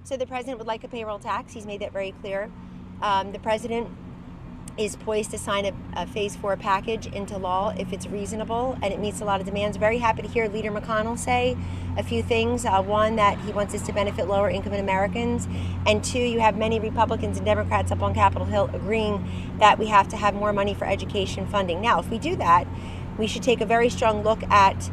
So the president would like a payroll tax. He's made that very clear. The president is poised to sign a phase 4 package into law if it's reasonable and it meets a lot of demands. Very happy to hear Leader McConnell say a few things. One, that he wants this to benefit lower income Americans. And two, you have many Republicans and Democrats up on Capitol Hill agreeing that we have to have more money for education funding. Now, if we do that, we should take a very strong look at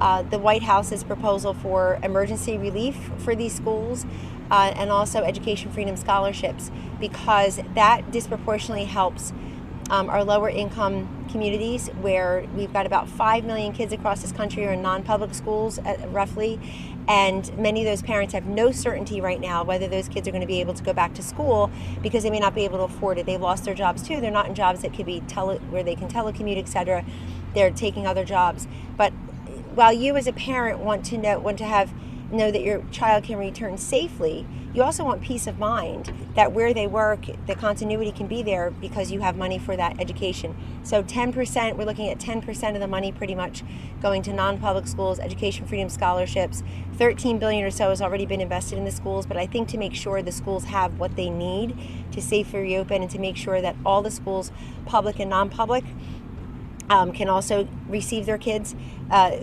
the White House's proposal for emergency relief for these schools and also education freedom scholarships, because that disproportionately helps our lower income communities, where we've got about 5 million kids across this country are in non-public schools roughly, and many of those parents have no certainty right now whether those kids are going to be able to go back to school because they may not be able to afford it. They've lost their jobs too. They're not in jobs that could be where they can telecommute, etc. They're taking other jobs. But while you as a parent want to know that your child can return safely, you also want peace of mind that where they work, the continuity can be there because you have money for that education. So 10%, we're looking at 10% of the money pretty much going to non-public schools, education freedom scholarships. $13 billion or so has already been invested in the schools, but I think to make sure the schools have what they need to safely reopen and to make sure that all the schools, public and non-public, can also receive their kids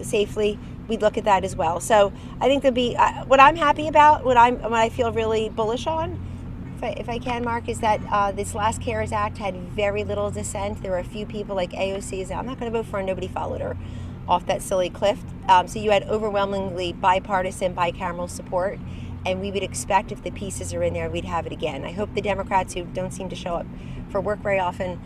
safely, we'd look at that as well. So I think there'll be what I'm happy about, what I feel really bullish on, if I can, Mark, is that this last CARES Act had very little dissent. There were a few people like AOC said, I'm not going to vote for her, and nobody followed her off that silly cliff. So you had overwhelmingly bipartisan, bicameral support, and we would expect if the pieces are in there, we'd have it again. I hope the Democrats, who don't seem to show up for work very often,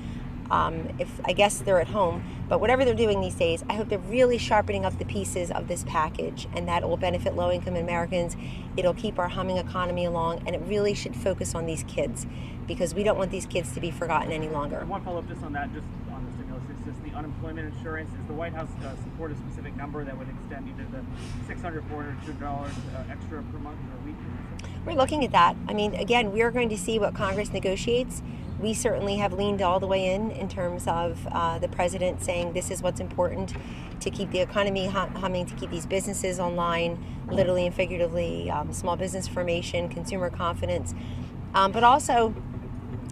if I guess they're at home, but whatever they're doing these days, I hope they're really sharpening up the pieces of this package, and that will benefit low-income Americans. It'll keep our humming economy along, and it really should focus on these kids, because we don't want these kids to be forgotten any longer. One follow-up just on that, just on the stimulus, is just the unemployment insurance. Is the White House support a specific number that would extend either the $600, $400 extra per month or week? We're looking at that. I mean, again, we're going to see what Congress negotiates. We certainly have leaned all the way in terms of the president saying this is what's important to keep the economy humming, to keep these businesses online, literally and figuratively, small business formation, consumer confidence, but also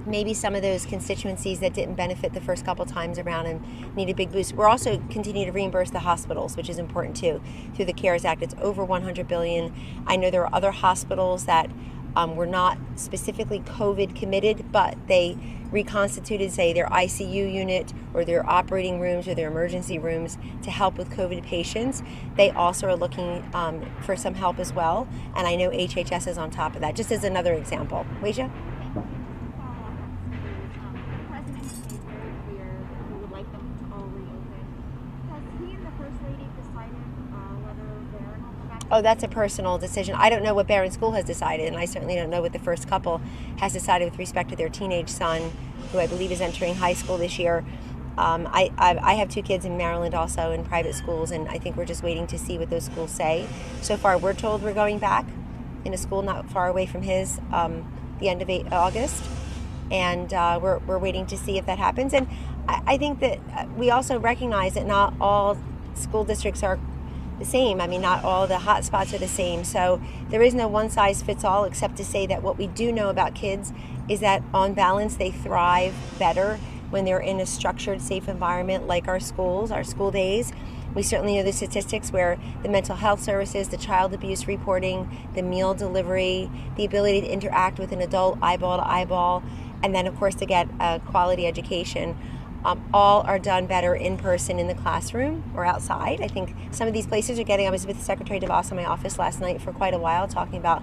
maybe some of those constituencies that didn't benefit the first couple times around and need a big boost. We're also continuing to reimburse the hospitals, which is important too, through the CARES Act. It's over $100 billion. I know there are other hospitals that were not specifically COVID committed, but they reconstituted, say, their ICU unit or their operating rooms or their emergency rooms to help with COVID patients. They also are looking for some help as well. And I know HHS is on top of that, just as another example. Weijia? Oh, that's a personal decision. I don't know what Barron School has decided, and I certainly don't know what the first couple has decided with respect to their teenage son, who I believe is entering high school this year. I have 2 kids in Maryland also in private schools, and I think we're just waiting to see what those schools say. So far, we're told we're going back in a school not far away from his, the end of August, and we're waiting to see if that happens. And I think that we also recognize that not all school districts are the same. I mean, not all the hot spots are the same. So there is no one size fits all, except to say that what we do know about kids is that on balance, they thrive better when they're in a structured, safe environment like our schools, our school days. We certainly know the statistics where the mental health services, the child abuse reporting, the meal delivery, the ability to interact with an adult eyeball to eyeball, and then of course to get a quality education, all are done better in person in the classroom or outside. I think some of these places are getting, I was with Secretary DeVos in my office last night for quite a while talking about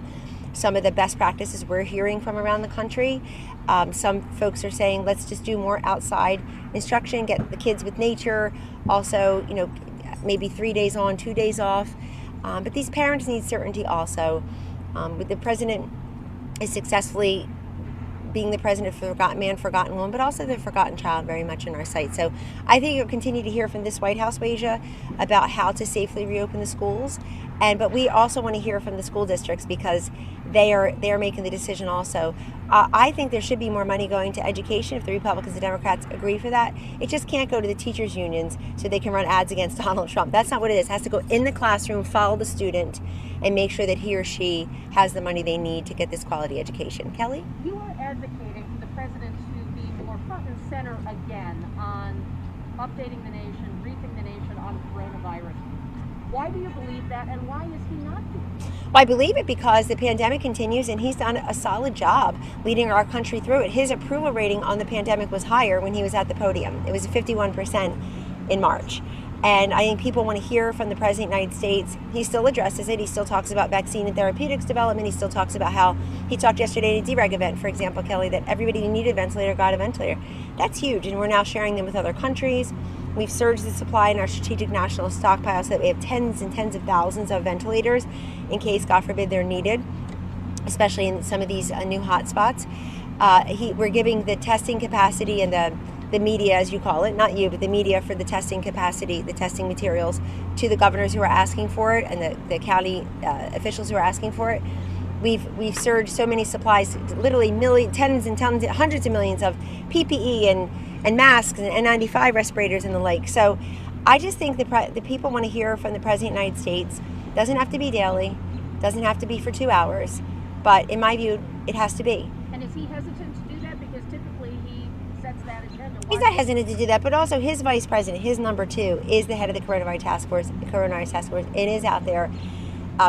some of the best practices we're hearing from around the country. Some folks are saying, let's just do more outside instruction, get the kids with nature, also, maybe 3 days on, 2 days off. But these parents need certainty also. The president is successfully being the president of the Forgotten Man, Forgotten Woman, but also the forgotten child very much in our sight. So I think you'll continue to hear from this White House, Wasia, about how to safely reopen the schools. But we also want to hear from the school districts because they are making the decision also. I think there should be more money going to education if the Republicans and Democrats agree for that. It just can't go to the teachers' unions so they can run ads against Donald Trump. That's not what it is. It has to go in the classroom, follow the student, and make sure that he or she has the money they need to get this quality education. Kelly? You are advocating for the president to be more front and center again on updating the nation, briefing the nation on coronavirus. Why do you believe that, and why is he not doing it? Well, I believe it because the pandemic continues and he's done a solid job leading our country through it. His approval rating on the pandemic was higher when he was at the podium. It was 51% in March. And I think people want to hear from the President of the United States. He still addresses it. He still talks about vaccine and therapeutics development. He still talks about how he talked yesterday at a DREG event, for example, Kelly, that everybody who needed a ventilator got a ventilator. That's huge, and we're now sharing them with other countries. We've surged the supply in our strategic national stockpile so that we have tens and tens of thousands of ventilators in case, God forbid, they're needed, especially in some of these new hotspots. We're giving the testing capacity and the media, as you call it, not you, but the media for the testing capacity, the testing materials to the governors who are asking for it and the county officials who are asking for it. We've surged so many supplies, literally tens and tens, hundreds of millions of PPE and masks and N95 respirators and the like. So I just think the people want to hear from the President of the United States. Doesn't have to be daily, doesn't have to be for 2 hours, but in my view, it has to be. And is he hesitant to do that? Because typically he sets that agenda. He's not hesitant to do that, but also his vice president, his number two, is the head of the coronavirus task force. It is out there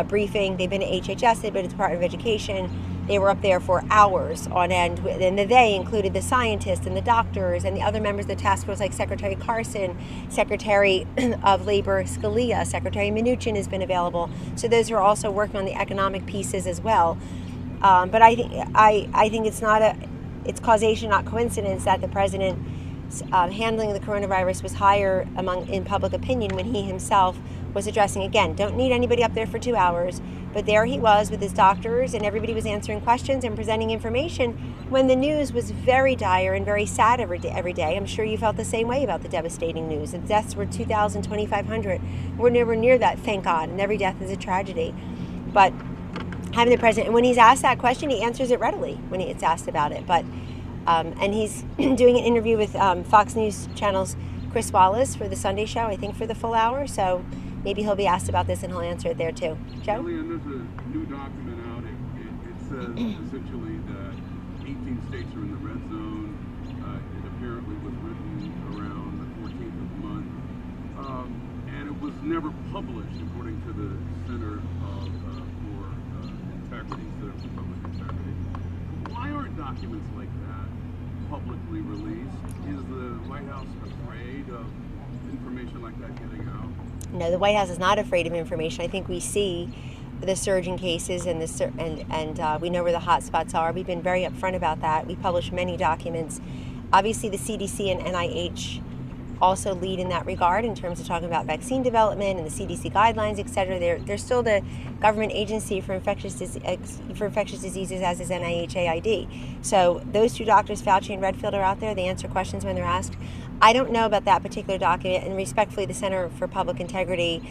briefing. They've been at HHS, they've been at the Department of Education. They were up there for hours on end, and they included the scientists and the doctors and the other members of the task force, like Secretary Carson, Secretary of Labor Scalia, Secretary Mnuchin has been available. So those are also working on the economic pieces as well. But I think it's causation, not coincidence, that the president's handling of the coronavirus was higher in public opinion when he himself was addressing, again, don't need anybody up there for 2 hours, but there he was with his doctors and everybody was answering questions and presenting information when the news was very dire and very sad every day. I'm sure you felt the same way about the devastating news. The deaths were 2,000, 2,500. We're nowhere near that, thank God, and every death is a tragedy. But having the president, and when he's asked that question, he answers it readily when he gets asked about it. But and he's doing an interview with Fox News Channel's Chris Wallace for the Sunday show, I think for the full hour, so maybe he'll be asked about this and he'll answer it there too. Joe? Kellyanne, there's a new document out. It says essentially that 18 states are in the red zone. It apparently was written around the 14th of the month. And it was never published, according to the Center for Integrity, Center for Public Integrity. Why aren't documents like that publicly released? Is the White House afraid of information like that getting out? No, the White House is not afraid of information. I think we see the surge in cases and we know where the hot spots are. We've been very upfront about that. We publish many documents. Obviously, the CDC and NIH also lead in that regard in terms of talking about vaccine development and the CDC guidelines, et cetera. They're still the government agency for infectious diseases, as is NIH-AID. So those two doctors, Fauci and Redfield, are out there. They answer questions when they're asked. I don't know about that particular document, and respectfully, the Center for Public Integrity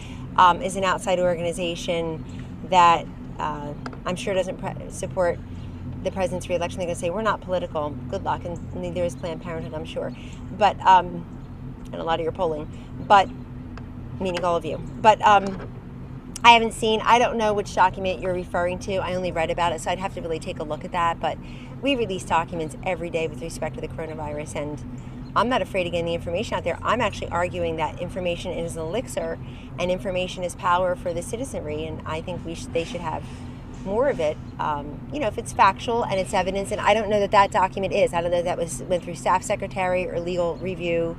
is an outside organization that I'm sure doesn't support the president's reelection. They're going to say, we're not political. Good luck, and neither is Planned Parenthood, I'm sure. But and a lot of your polling, but meaning all of you. But I don't know which document you're referring to. I only read about it, so I'd have to really take a look at that. But we release documents every day with respect to the coronavirus, and I'm not afraid of getting the information out there. I'm actually arguing that information is an elixir and information is power for the citizenry, and I think they should have more of it, if it's factual and it's evidence. And I don't know that document is. I don't know if that went through staff secretary or legal review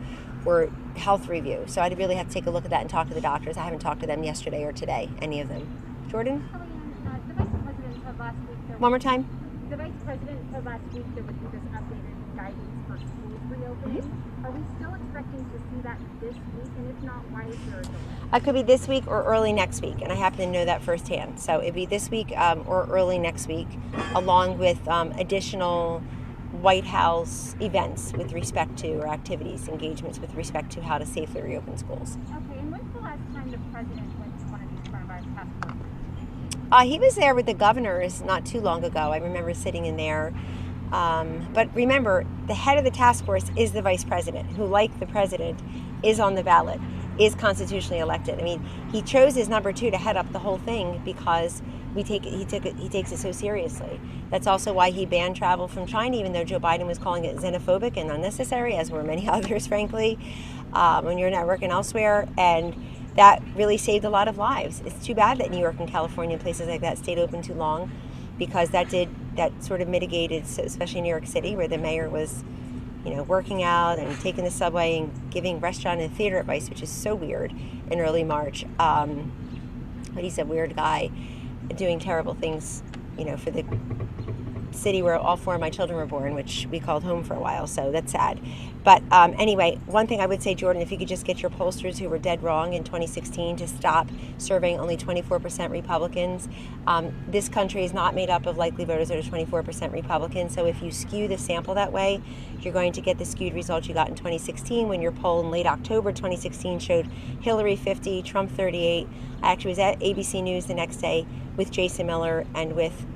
or health review. So I'd really have to take a look at that and talk to the doctors. I haven't talked to them yesterday or today, any of them. Jordan? Kellyanne, the Vice President of last week... One more time. The Vice President of last week, there would be this updated guidance for schools reopening. Mm-hmm. Are we still expecting to see that this week? And if not, why is there a delay? It could be this week or early next week, and I happen to know that firsthand. So it'd be this week or early next week, along with additional White House events with respect to, or activities, engagements with respect to how to safely reopen schools. Okay, and when's the last time the president went to one of these coronavirus task forces? He was there with the governors not too long ago. I remember sitting in there. But remember, the head of the task force is the vice president, who, like the president, is on the ballot, is constitutionally elected. I mean, he chose his number two to head up the whole thing because he takes it so seriously. That's also why he banned travel from China, even though Joe Biden was calling it xenophobic and unnecessary, as were many others, frankly, when you're networking elsewhere. And that really saved a lot of lives. It's too bad that New York and California and places like that stayed open too long, because that sort of mitigated, especially New York City, where the mayor was, working out and taking the subway and giving restaurant and theater advice, which is so weird, in early March. But he's a weird guy doing terrible things, for the city where all four of my children were born, which we called home for a while, so that's sad. But anyway, one thing I would say, Jordan, if you could just get your pollsters who were dead wrong in 2016 to stop surveying only 24% Republicans. This country is not made up of likely voters that are 24% Republican, so if you skew the sample that way, you're going to get the skewed results you got in 2016 when your poll in late October 2016 showed Hillary 50, Trump 38. I actually was at ABC News the next day with Jason Miller and with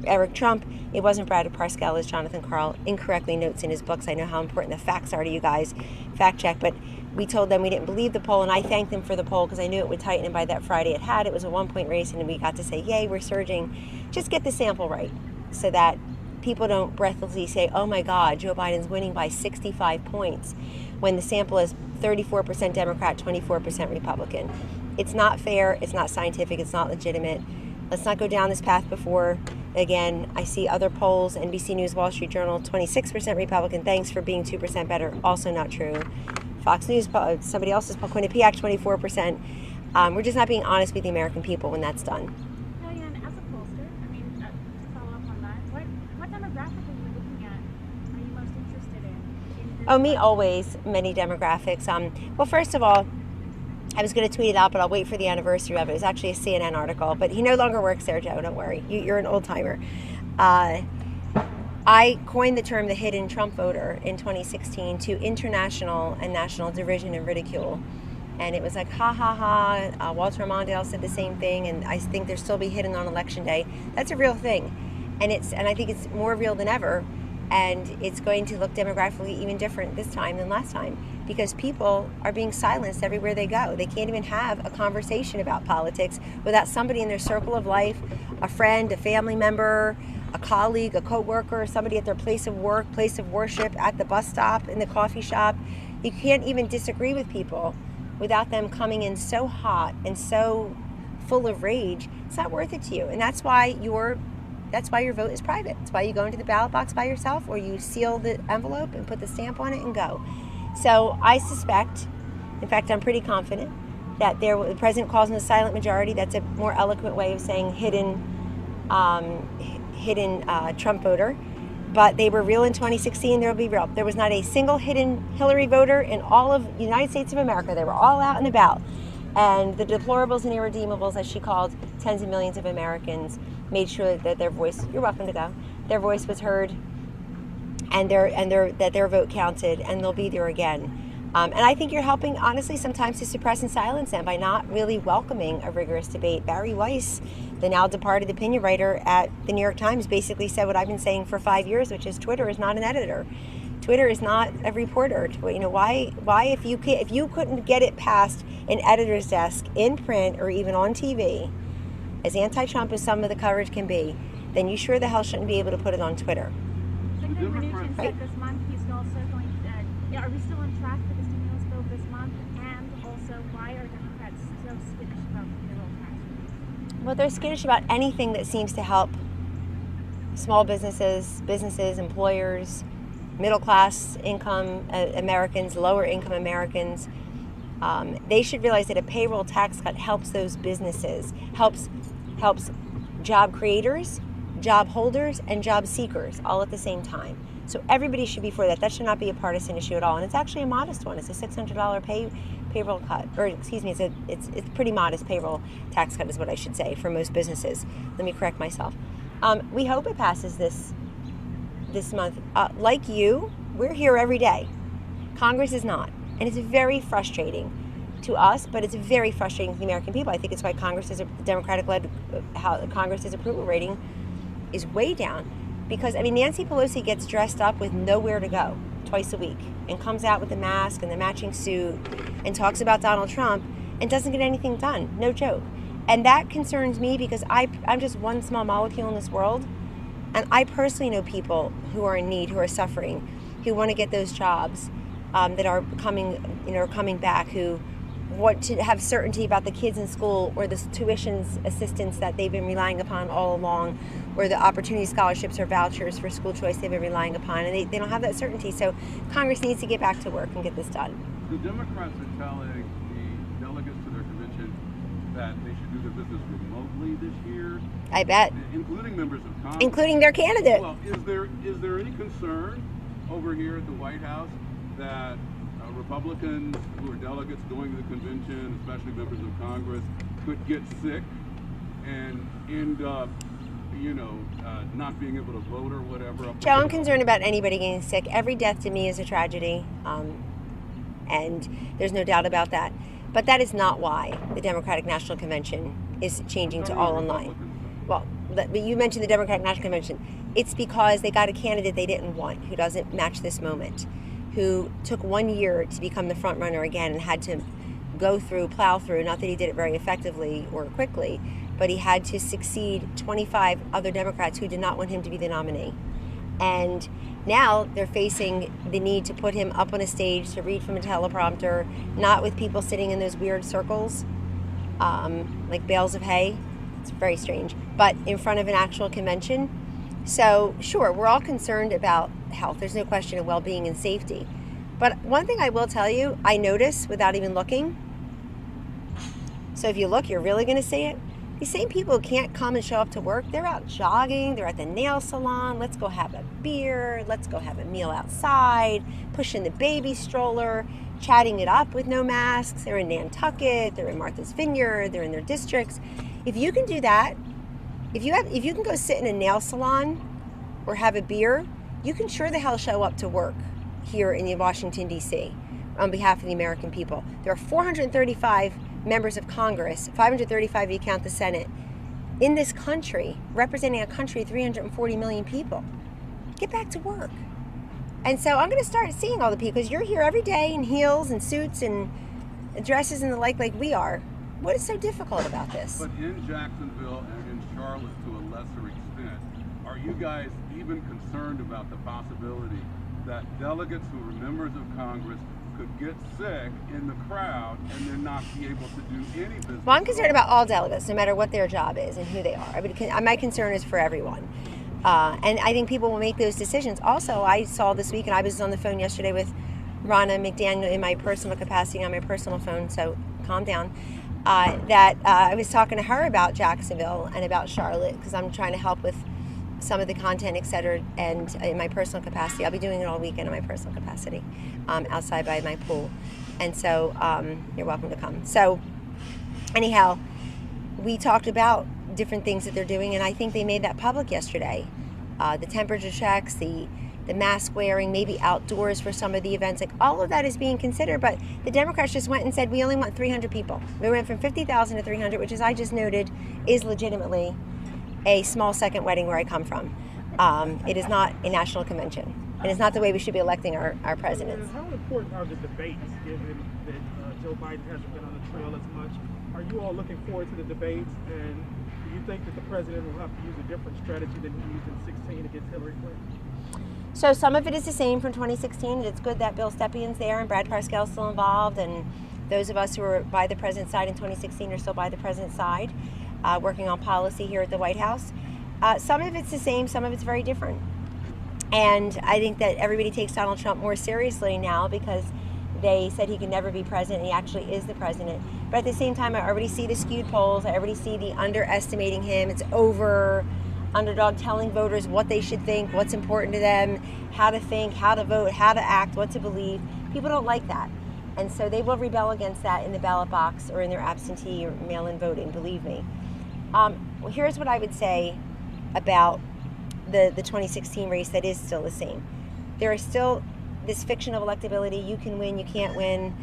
Eric Trump. It wasn't Brad Parscale, as Jonathan Karl incorrectly notes in his books. I know how important the facts are to you guys. Fact check. But we told them we didn't believe the poll, and I thanked them for the poll because I knew it would tighten, and by that Friday it had. It was a 1-point race, and we got to say, yay, we're surging. Just get the sample right so that people don't breathlessly say, oh my God, Joe Biden's winning by 65 points when the sample is 34% Democrat, 24% Republican. It's not fair. It's not scientific. It's not legitimate. Let's not go down this path before. Again, I see other polls, NBC News, Wall Street Journal, 26% Republican. Thanks for being 2% better. Also not true. Fox News, somebody else's poll, Quinnipiac, 24%. We're just not being honest with the American people when that's done. Kellyanne, as a pollster, to follow up on that, what demographic are you looking at? Are you most interested in Oh, me always, many demographics. Well, first of all, I was going to tweet it out, but I'll wait for the anniversary of it. It was actually a CNN article, but he no longer works there, Joe. Don't worry. You're an old timer. I coined the term the hidden Trump voter in 2016 to international and national derision and ridicule. And it was like, ha, ha, ha. Walter Mondale said the same thing, and I think they'll still be hidden on Election Day. That's a real thing. And I think it's more real than ever. And it's going to look demographically even different this time than last time, because people are being silenced everywhere they go. They can't even have a conversation about politics without somebody in their circle of life, a friend, a family member, a colleague, a co-worker, somebody at their place of work, place of worship, at the bus stop, in the coffee shop. You can't even disagree with people without them coming in so hot and so full of rage. It's not worth it to you. And that's why your vote is private. That's why you go into the ballot box by yourself, or you seal the envelope and put the stamp on it and go. So I suspect, in fact, I'm pretty confident that the president calls them a silent majority. That's a more eloquent way of saying hidden Trump voter. But they were real in 2016. There will be real. There was not a single hidden Hillary voter in all of the United States of America. They were all out and about. And the deplorables and irredeemables, as she called tens of millions of Americans, made sure that their voice, you're welcome to go, their voice was heard, and that their vote counted, and they'll be there again. And I think you're helping, honestly, sometimes to suppress and silence them by not really welcoming a rigorous debate. Barry Weiss, the now departed opinion writer at the New York Times, basically said what I've been saying for 5 years, which is Twitter is not an editor. Twitter is not a reporter. Why if you couldn't get it past an editor's desk in print or even on TV, as anti-Trump as some of the coverage can be, then you sure the hell shouldn't be able to put it on Twitter. Secretary Mnuchin said this month he's also going to, are we still on track for the stimulus bill this month? And also, why are Democrats so skittish about the payroll tax? Well, they're skittish about anything that seems to help small businesses, employers, middle class income Americans, lower income Americans. They should realize that a payroll tax cut helps those businesses, helps job creators, job holders, and job seekers all at the same time. So everybody should be for that. That should not be a partisan issue at all. And it's actually a modest one. It's a $600 payroll cut, or excuse me, it's pretty modest payroll tax cut is what I should say for most businesses. Let me correct myself. We hope it passes this this month. Like you, we're here every day. Congress is not. And it's very frustrating to us, but it's very frustrating to the American people. I think it's why Congress is a Democratic-led, how Congress's approval rating is way down. Because, I mean, Nancy Pelosi gets dressed up with nowhere to go twice a week and comes out with the mask and the matching suit and talks about Donald Trump and doesn't get anything done. No joke. And that concerns me because I'm just one small molecule in this world. And I personally know people who are in need, who are suffering, who want to get those jobs that are coming back, who want to have certainty about the kids in school or the tuition assistance that they've been relying upon all along, or the opportunity scholarships or vouchers for school choice they've been relying upon, and they don't have that certainty. So Congress needs to get back to work and get this done. The Democrats are telling the delegates to their convention that they should do their business remotely this year. I bet. Including members of Congress. Including their candidate. Well, is there any concern over here at the White House that Republicans who are delegates going to the convention, especially members of Congress, could get sick and end up, not being able to vote or whatever? Joe, I'm concerned about anybody getting sick. Every death to me is a tragedy, and there's no doubt about that. But that is not why the Democratic National Convention is changing to all online. Well, but you mentioned the Democratic National Convention. It's because they got a candidate they didn't want, who doesn't match this moment, who took 1 year to become the front runner again and had to plow through, not that he did it very effectively or quickly, but he had to succeed 25 other Democrats who did not want him to be the nominee. And now they're facing the need to put him up on a stage to read from a teleprompter, not with people sitting in those weird circles, like bales of hay. It's very strange, but in front of an actual convention. So sure, we're all concerned about health. There's no question of well-being and safety. But one thing I will tell you, I notice without even looking. So if you look, you're really going to see it. These same people who can't come and show up to work, they're out jogging, they're at the nail salon, let's go have a beer, let's go have a meal outside, pushing the baby stroller, chatting it up with no masks. They're in Nantucket, they're in Martha's Vineyard, they're in their districts. If you can do that, if you can go sit in a nail salon or have a beer, you can sure the hell show up to work here in Washington, D.C. on behalf of the American people. There are 435 members of Congress, 535 if you count the Senate, in this country, representing a country of 340 million people. Get back to work. And so I'm going to start seeing all the people, because you're here every day in heels and suits and dresses and the like we are. What is so difficult about this? But in Jacksonville and in Charlotte to a lesser extent, are you guys even concerned about the possibility that delegates who are members of Congress could get sick in the crowd and then not be able to do any business? Well, I'm concerned about all delegates, no matter what their job is and who they are. I mean, my concern is for everyone. And I think people will make those decisions. Also, I saw this week, and I was on the phone yesterday with Ronna McDaniel in my personal capacity on my personal phone, so calm down, that I was talking to her about Jacksonville and about Charlotte, because I'm trying to help with some of the content, et cetera, and in my personal capacity. I'll be doing it all weekend in my personal capacity, outside by my pool. And so you're welcome to come. So anyhow, we talked about different things that they're doing, and I think they made that public yesterday. The temperature checks, the mask wearing, maybe outdoors for some of the events, like all of that is being considered. But the Democrats just went and said, we only want 300 people. We went from 50,000 to 300, which, as I just noted, is legitimately a small second wedding where I come from. It is not a national convention, and it's not the way we should be electing our presidents. How important are the debates, given that Joe Biden hasn't been on the trail as much? Are you all looking forward to the debates, and do you think that the president will have to use a different strategy than he used in 2016 against Hillary Clinton? So some of it is the same from 2016. It's good that Bill Stepien's there and Brad Parscale's still involved, and those of us who were by the president's side in 2016 are still by the president's side, working on policy here at the White House. Some of it's the same, some of it's very different. And I think that everybody takes Donald Trump more seriously now because they said he could never be president, and he actually is the president. But at the same time, I already see the skewed polls. I already see the underestimating him. It's over underdog telling voters what they should think, what's important to them, how to think, how to vote, how to act, what to believe. People don't like that. And so they will rebel against that in the ballot box or in their absentee or mail-in voting, believe me. Well, here's what I would say about the 2016 race that is still the same. There is still this fiction of electability. You can win, you can't win.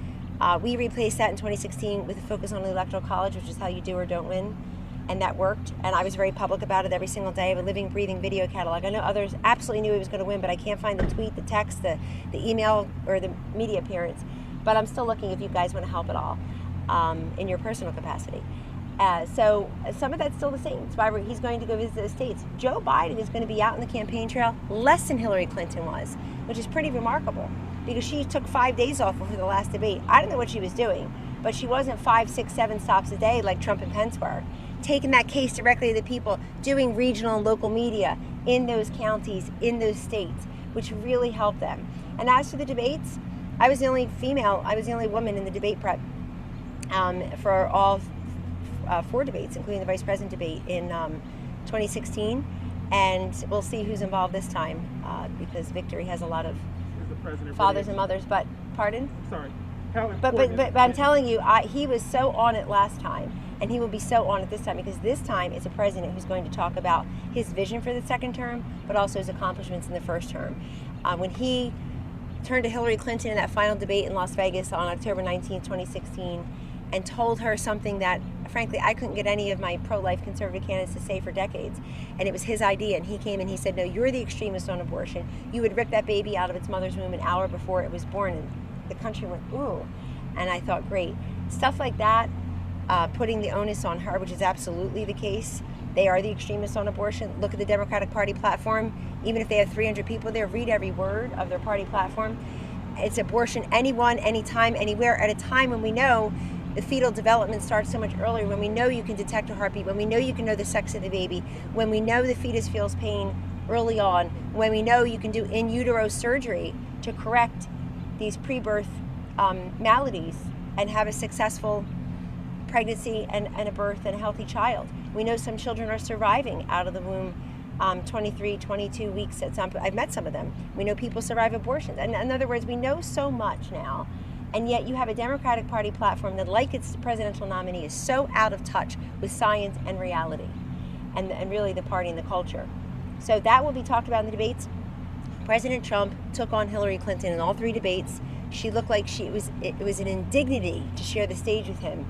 We replaced that in 2016 with a focus on the electoral college, which is how you do or don't win. And that worked. And I was very public about it every single day. I have a living, breathing video catalog. I know others absolutely knew he was going to win, but I can't find the tweet, the text, the email, or the media appearance. But I'm still looking if you guys want to help at all in your personal capacity. So some of that's still the same. It's why he's going to go visit the states. Joe Biden is going to be out in the campaign trail less than Hillary Clinton was, which is pretty remarkable because she took 5 days off before the last debate. I don't know what she was doing, but she wasn't 5, 6, 7 stops a day like Trump and Pence were. Taking that case directly to the people, doing regional and local media in those counties, in those states, which really helped them. And as for the debates, I was the only woman in the debate prep for all 4 debates, including the vice president debate in 2016. And we'll see who's involved this time because Victory has a lot of fathers and mothers. But, pardon? Sorry. But I'm telling you, he was so on it last time. And he will be so on it this time because this time it's a president who's going to talk about his vision for the second term, but also his accomplishments in the first term. When he turned to Hillary Clinton in that final debate in Las Vegas on October 19, 2016, and told her something that, frankly, I couldn't get any of my pro-life conservative candidates to say for decades. And it was his idea. And he came and he said, no, you're the extremist on abortion. You would rip that baby out of its mother's womb an hour before it was born. And the country went, ooh. And I thought, great. Stuff like that. Putting the onus on her, which is absolutely the case. They are the extremists on abortion. Look at the Democratic Party platform. Even if they have 300 people there, read every word of their party platform. It's abortion anyone, anytime, anywhere, at a time when we know the fetal development starts so much earlier, when we know you can detect a heartbeat, when we know you can know the sex of the baby, when we know the fetus feels pain early on, when we know you can do in utero surgery to correct these pre-birth maladies and have a successful pregnancy and a birth and a healthy child. We know some children are surviving out of the womb 23, 22 weeks at some. I've met some of them. We know people survive abortions. And in other words, we know so much now. And yet you have a Democratic Party platform that, like its presidential nominee, is so out of touch with science and reality and really the party and the culture. So that will be talked about in the debates. President Trump took on Hillary Clinton in all 3 debates. She looked like it was an indignity to share the stage with him.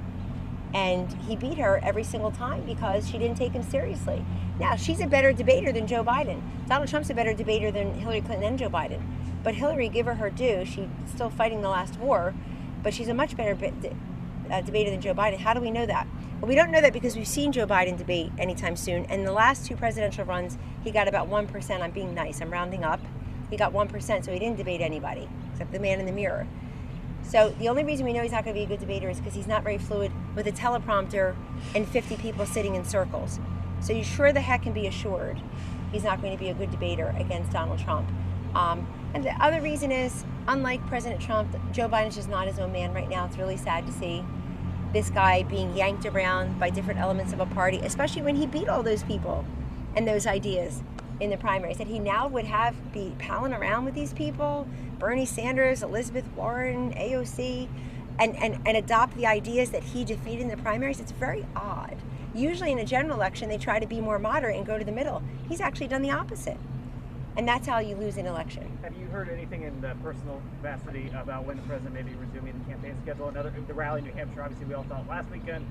And he beat her every single time because she didn't take him seriously. Now, she's a better debater than Joe Biden. Donald Trump's a better debater than Hillary Clinton and Joe Biden. But Hillary, give her due. She's still fighting the last war, but she's a much better debater than Joe Biden. How do we know that? Well, we don't know that because we've seen Joe Biden debate anytime soon. And the last 2 presidential runs, he got about 1%. I'm being nice. I'm rounding up. He got 1%, so he didn't debate anybody except the man in the mirror. So the only reason we know he's not going to be a good debater is because he's not very fluid with a teleprompter and 50 people sitting in circles. So you sure the heck can be assured he's not going to be a good debater against Donald Trump. And the other reason is, unlike President Trump, Joe Biden's just not his own man right now. It's really sad to see this guy being yanked around by different elements of a party, especially when he beat all those people and those ideas in the primaries, that he now would be palling around with these people, Bernie Sanders, Elizabeth Warren, AOC, and adopt the ideas that he defeated in the primaries. It's very odd. Usually in a general election, they try to be more moderate and go to the middle. He's actually done the opposite. And that's how you lose an election. Have you heard anything in the personal capacity about when the president may be resuming the campaign schedule? The rally in New Hampshire, obviously we all thought last weekend.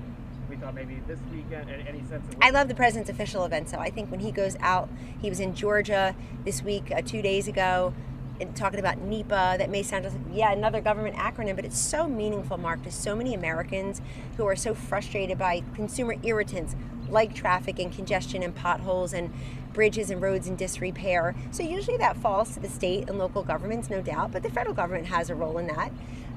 We thought maybe this weekend. Any sense of? I love the president's official events. So I think when he goes out, he was in Georgia this week, 2 days ago, and talking about NEPA. That may sound like, another government acronym, but it's so meaningful, Mark, to so many Americans who are so frustrated by consumer irritants like traffic and congestion and potholes and bridges and roads in disrepair. So usually that falls to the state and local governments, no doubt, but the federal government has a role in that.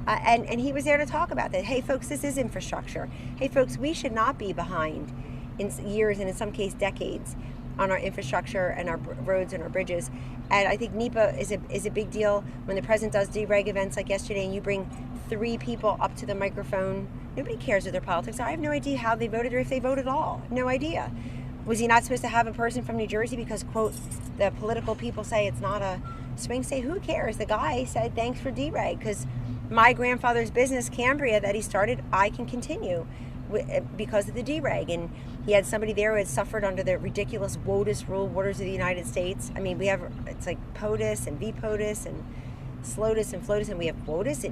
And he was there to talk about that. Hey, folks, this is infrastructure. Hey, folks, we should not be behind in years and in some cases decades on our infrastructure and our roads and our bridges. And I think NEPA is a big deal. When the president does dereg events like yesterday and you bring 3 people up to the microphone, nobody cares what their politics are. I have no idea how they voted or if they voted at all. No idea. Was he not supposed to have a person from New Jersey because, quote, the political people say it's not a swing state? Who cares? The guy said, thanks for dereg, because my grandfather's business, Cambria, that he started, I can continue. because of the dereg, and he had somebody there who had suffered under the ridiculous WOTUS rule, Waters of the United States. I mean, it's like POTUS and VPOTUS and SLOTUS and FLOTUS, and we have WOTUS.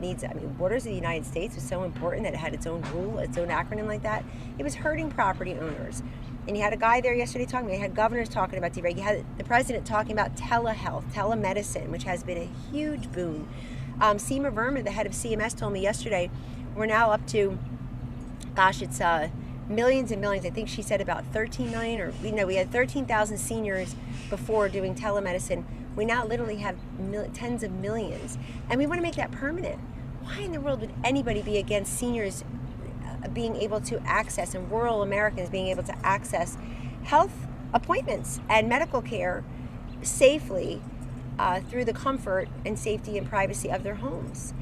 Waters of the United States was so important that it had its own rule, its own acronym like that. It was hurting property owners. And you had a guy there yesterday talking about it. You had governors talking about dereg. You had the president talking about telehealth, telemedicine, which has been a huge boon. Seema Verma, the head of CMS, told me yesterday, we're now up to, it's millions and millions. I think she said about 13 million, or we had 13,000 seniors before doing telemedicine. We now literally have tens of millions, and we want to make that permanent. Why in the world would anybody be against seniors being able to access, and rural Americans being able to access health appointments and medical care safely through the comfort and safety and privacy of their homes?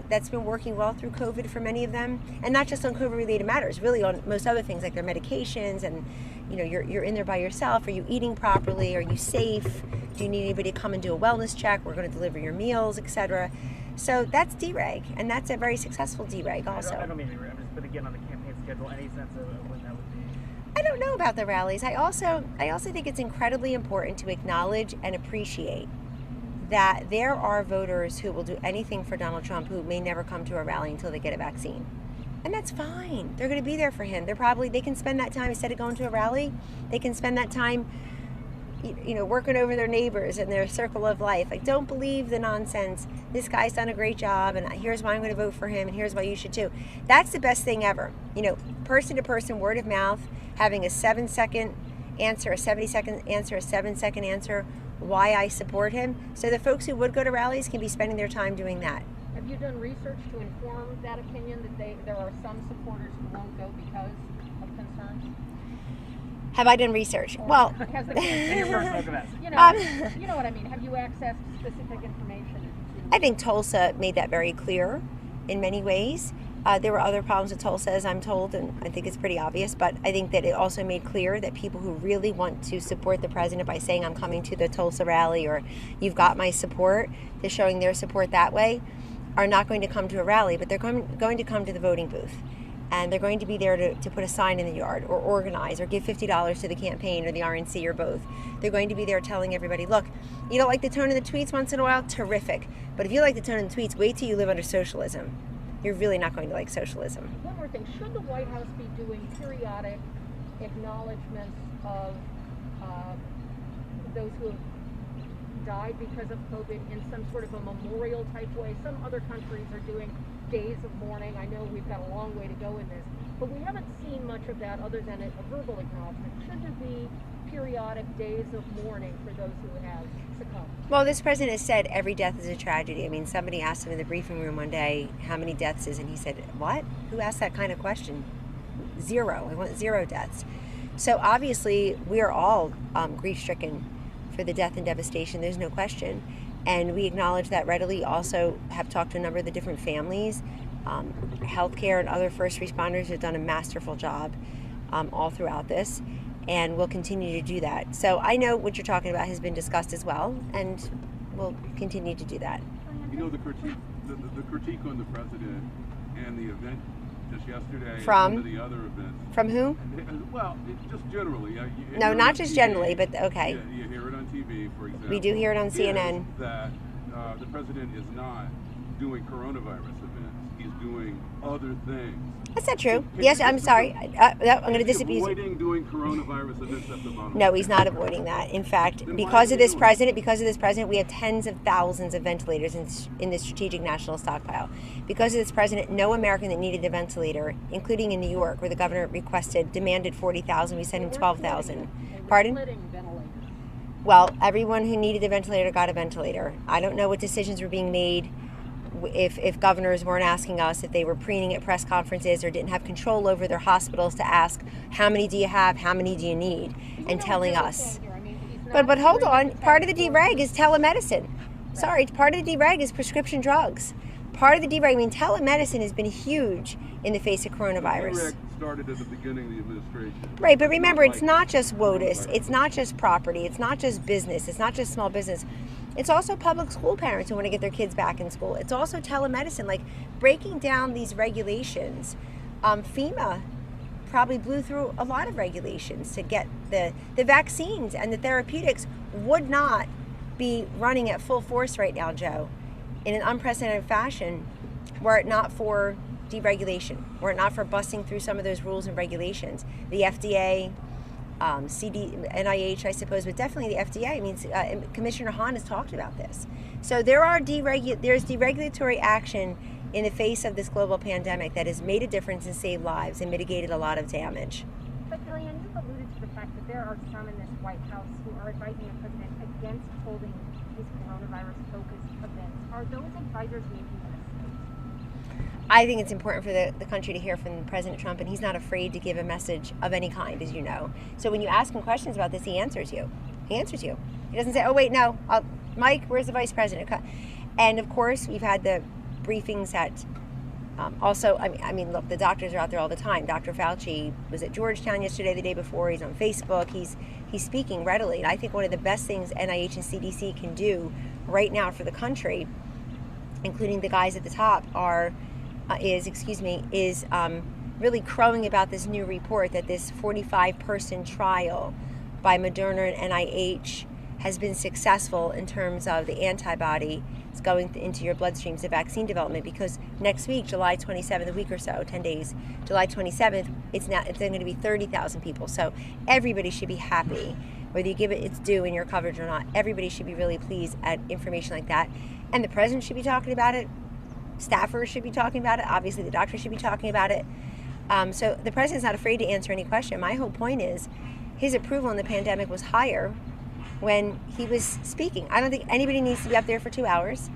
That's been working well through COVID for many of them, and not just on COVID-related matters, really on most other things like their medications, and you're in there by yourself. Are you eating properly? Are you safe? Do you need anybody to come and do a wellness check? We're going to deliver your meals, etc. So that's dereg, and that's a very successful dereg also. I don't mean to be rude, but again, on the campaign schedule, any sense of when that would be? I don't know about the rallies. I also think it's incredibly important to acknowledge and appreciate that there are voters who will do anything for Donald Trump who may never come to a rally until they get a vaccine. And that's fine. They're going to be there for him. They can spend that time, instead of going to a rally, they can spend that time working over their neighbors and their circle of life. Like, don't believe the nonsense. This guy's done a great job, and here's why I'm going to vote for him, and here's why you should too. That's the best thing ever. Person to person, word of mouth, having a 7-second answer, a 70-second answer, a 7-second answer, why I support him. So the folks who would go to rallies can be spending their time doing that. Have you done research to inform that opinion that there are some supporters who won't go because of concerns? Have I done research? Well, Has the In your personal capacity. you know what I mean. Have you accessed specific information? I think Tulsa made that very clear in many ways. There were other problems with Tulsa, as I'm told, and I think it's pretty obvious, but I think that it also made clear that people who really want to support the president by saying, I'm coming to the Tulsa rally, or you've got my support, they're showing their support that way, are not going to come to a rally, but they're going to come to the voting booth. And they're going to be there to put a sign in the yard, or organize, or give $50 to the campaign or the RNC, or both. They're going to be there telling everybody, look, you don't like the tone of the tweets once in a while? Terrific. But if you like the tone of the tweets, wait till you live under socialism. You're really not going to like socialism. One more thing. Should the White House be doing periodic acknowledgments of those who have died because of COVID in some sort of a memorial type way? Some other countries are doing days of mourning. I know we've got a long way to go in this, but we haven't seen much of that other than a verbal acknowledgement. Should there be periodic days of mourning for those who have succumbed? Well, this president has said every death is a tragedy. I mean, somebody asked him in the briefing room one day how many deaths is, and he said, what? Who asked that kind of question? 0. I want 0 deaths. So obviously, we are all grief-stricken for the death and devastation. There's no question. And we acknowledge that readily. Also have talked to a number of the different families. Healthcare and other first responders have done a masterful job all throughout this, and will continue to do that. So I know what you're talking about has been discussed as well, and we'll continue to do that. The critique on the president and the event just yesterday, From? and some of the other events. From who? Well, just generally. No, not just generally, but okay. You hear it on TV, for example. We do hear it on CNN. That the president is not doing coronavirus events. He's doing other things. That's not true. Yes, I'm sorry. I'm going to disabuse you. Avoiding doing coronavirus events at the bottom. No, he's not avoiding that. In fact, because of this president, we have tens of thousands of ventilators in the strategic national stockpile. Because of this president, no American that needed a ventilator, including in New York, where the governor demanded 40,000, we sent him 12,000. Pardon? Well, everyone who needed a ventilator got a ventilator. I don't know what decisions were being made. If governors weren't asking us, if they were preening at press conferences or didn't have control over their hospitals to ask, how many do you have, how many do you need, and telling us. But hold on, part of the dereg is telemedicine. Sorry, part of the dereg is prescription drugs. Part of the dereg, telemedicine has been huge in the face of coronavirus. The dereg started at the beginning of the administration. Right, but remember, it's not just WOTUS, it's not just property, it's not just business, it's not just small business. It's also public school parents who want to get their kids back in school. It's also telemedicine, like breaking down these regulations FEMA probably blew through a lot of regulations to get the vaccines, and the therapeutics would not be running at full force right now, Joe, in an unprecedented fashion, were it not for deregulation, were it not for busting through some of those rules and regulations. The FDA, NIH, I suppose, but definitely the FDA. I mean, Commissioner Hahn has talked about this. So there's deregulatory action in the face of this global pandemic that has made a difference and saved lives and mitigated a lot of damage. But Kellyanne, you've alluded to the fact that there are some in this White House who are advising the president against holding these coronavirus-focused events. Are those advisors making a mistake? I think it's important for the country to hear from President Trump, and he's not afraid to give a message of any kind, as you know. So when you ask him questions about this, he answers you. He doesn't say, oh, wait, no, Mike, where's the vice president? And, of course, we've had the briefings at also, I mean, look, the doctors are out there all the time. Dr. Fauci was at Georgetown yesterday, the day before. He's on Facebook. He's speaking readily. And I think one of the best things NIH and CDC can do right now for the country, including the guys at the top, is really crowing about this new report that this 45-person trial by Moderna and NIH has been successful in terms of the antibody going into your bloodstreams of vaccine development, because next week, July 27th, a week or so, 10 days, July 27th, it's going to be 30,000 people. So everybody should be happy, whether you give it its due in your coverage or not. Everybody should be really pleased at information like that. And the president should be talking about it. Staffers should be talking about it. Obviously, the doctors should be talking about it. So the president's not afraid to answer any question. My whole point is his approval in the pandemic was higher when he was speaking. I don't think anybody needs to be up there for 2 hours.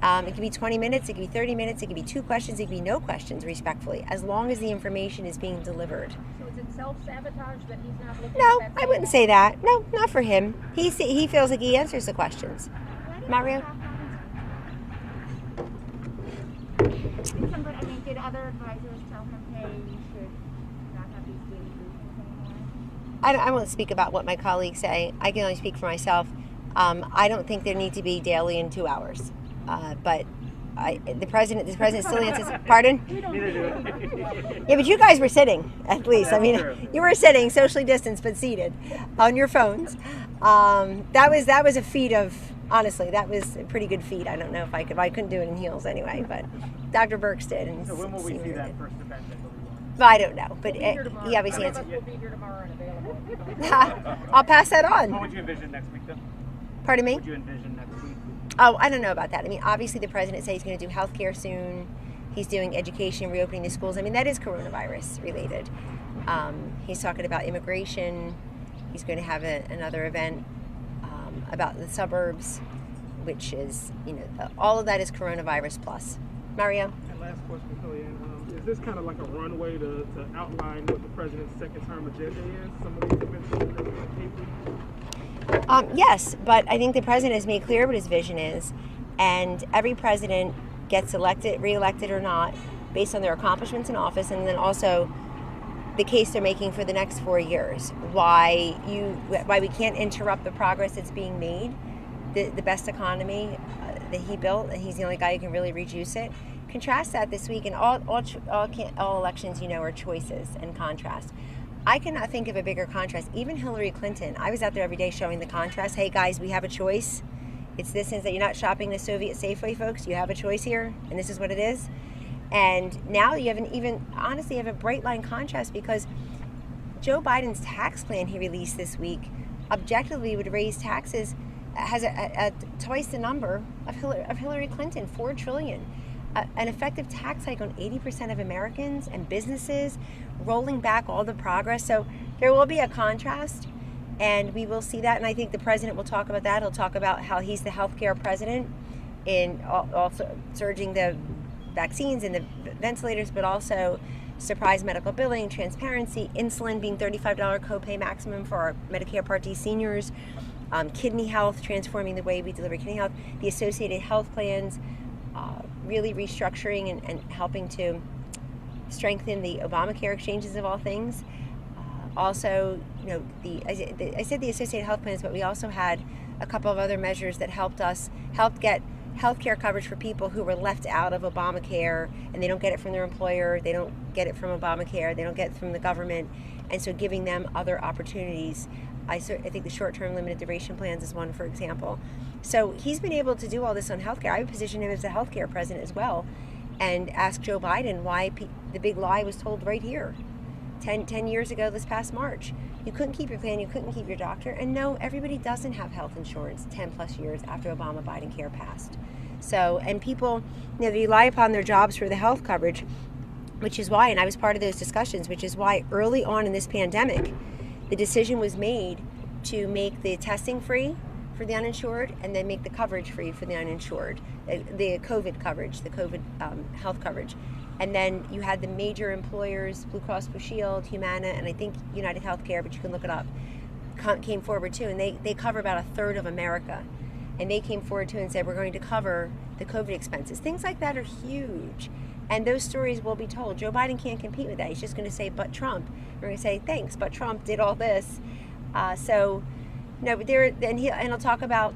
It could be 20 minutes, it could be 30 minutes, it could be 2 questions, it could be no questions, respectfully, as long as the information is being delivered. So is it self-sabotage that he's not looking No, at that? I wouldn't say that. No, not for him. He feels like he answers the questions. Mario? Somebody, I mean, did other advisors tell him, hey, you should not have these daily briefings anymore? I won't speak about what my colleagues say. I can only speak for myself. I don't think there need to be daily in 2 hours. But the president still answers. Pardon? Yeah, but you guys were sitting, at least. I mean, you were sitting, socially distanced, but seated on your phones. That was a feat of, honestly, that was a pretty good feat. I don't know if I could. I couldn't do it in heels anyway, but Dr. Burks did. And So when will we see that first event that will be on? Well, I don't know, but We'll be here tomorrow. he obviously Some of answered. us will be here tomorrow and available. I'll pass that What on. would you envision next week, though? Pardon me? What would you envision next week? Oh, I don't know about that. I mean, obviously the president said he's going to do healthcare soon. He's doing education, reopening the schools. I mean, that is coronavirus related. He's talking about immigration. He's going to have another event about the suburbs, which is, all of that is coronavirus plus. Mario? And last question, Kellyanne. Is this kind of like a runway to outline what the president's second term agenda is? Some of these events that we're Yes, but I think the president has made clear what his vision is, and every president gets elected, reelected or not, based on their accomplishments in office, and then also the case they're making for the next 4 years. Why we can't interrupt the progress that's being made, the best economy that he built, and he's the only guy who can really reduce it. Contrast that this week, and all elections, are choices and contrast. I cannot think of a bigger contrast. Even Hillary Clinton, I was out there every day showing the contrast. Hey guys, we have a choice. It's this and that. You're not shopping the Soviet Safeway, folks. You have a choice here, and this is what it is. And now you have honestly have a bright line contrast, because Joe Biden's tax plan he released this week objectively would raise taxes, has a twice the number of Hillary Clinton, $4 trillion. An effective tax hike on 80% of Americans and businesses, rolling back all the progress. So there will be a contrast, and we will see that. And I think the president will talk about that. He'll talk about how he's the healthcare president in also surging the vaccines and the ventilators, but also surprise medical billing, transparency, insulin being $35 copay maximum for our Medicare Part D seniors, kidney health, transforming the way we deliver kidney health, the associated health plans, really restructuring and helping to strengthen the Obamacare exchanges of all things. Also, I said the associated health plans, but we also had a couple of other measures that helped get healthcare coverage for people who were left out of Obamacare, and they don't get it from their employer, they don't get it from Obamacare, they don't get it from the government, and so giving them other opportunities. I think the short-term limited duration plans is one, for example. So he's been able to do all this on healthcare. I would position him as a healthcare president as well, and ask Joe Biden why the big lie was told right here 10 years ago this past March. You couldn't keep your plan, you couldn't keep your doctor. And no, everybody doesn't have health insurance 10 plus years after Obama-Biden care passed. So, and people, they rely upon their jobs for the health coverage, which is why, and I was part of those discussions, which is why early on in this pandemic, the decision was made to make the testing free for the uninsured and then make the coverage free for the uninsured, the COVID coverage, the COVID health coverage. And then you had the major employers, Blue Cross Blue Shield, Humana, and I think United Healthcare, but you can look it up, came forward too. And they cover about a third of America. And they came forward too and said, we're going to cover the COVID expenses. Things like that are huge. And those stories will be told. Joe Biden can't compete with that. He's just going to say, but Trump. We're going to say, thanks, but Trump did all this. And he'll talk about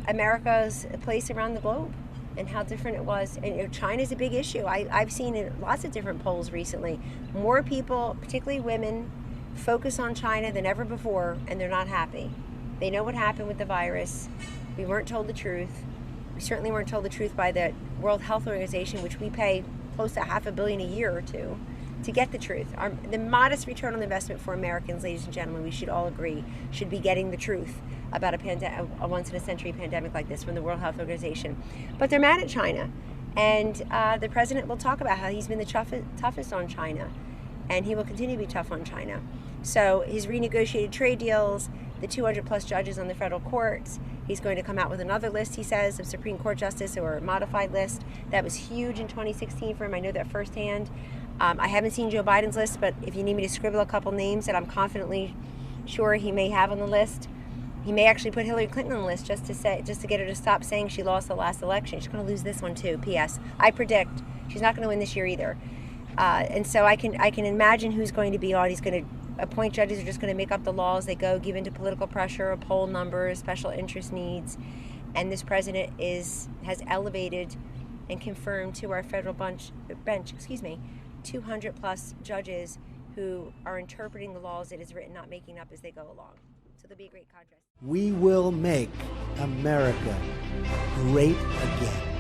America's place around the globe and how different it was. And China's a big issue. I've seen in lots of different polls recently, more people, particularly women, focus on China than ever before, and they're not happy. They know what happened with the virus. We weren't told the truth. We certainly weren't told the truth by the World Health Organization, which we pay close to $500 million a year to get the truth. The modest return on investment for Americans, ladies and gentlemen, we should all agree, should be getting the truth about a once-in-a-century pandemic like this from the World Health Organization. But they're mad at China. And the president will talk about how he's been the toughest on China. And he will continue to be tough on China. So his renegotiated trade deals, the 200 plus judges on the federal courts, he's going to come out with another list, he says, of Supreme Court justice, or a modified list. That was huge in 2016 for him. I know that firsthand. I haven't seen Joe Biden's list, but if you need me to scribble a couple names that I'm confidently sure he may have on the list, he may actually put Hillary Clinton on the list just to get her to stop saying she lost the last election. She's going to lose this one too. P.S. I predict she's not going to win this year either. And so I can imagine who's going to be on. He's going to appoint judges who are just going to make up the law as they go, give into political pressure, poll numbers, special interest needs. And this president has elevated and confirmed to our federal bench, 200 plus judges who are interpreting the laws it is written, not making up as they go along. So there'll be a great contrast. We will make America great again.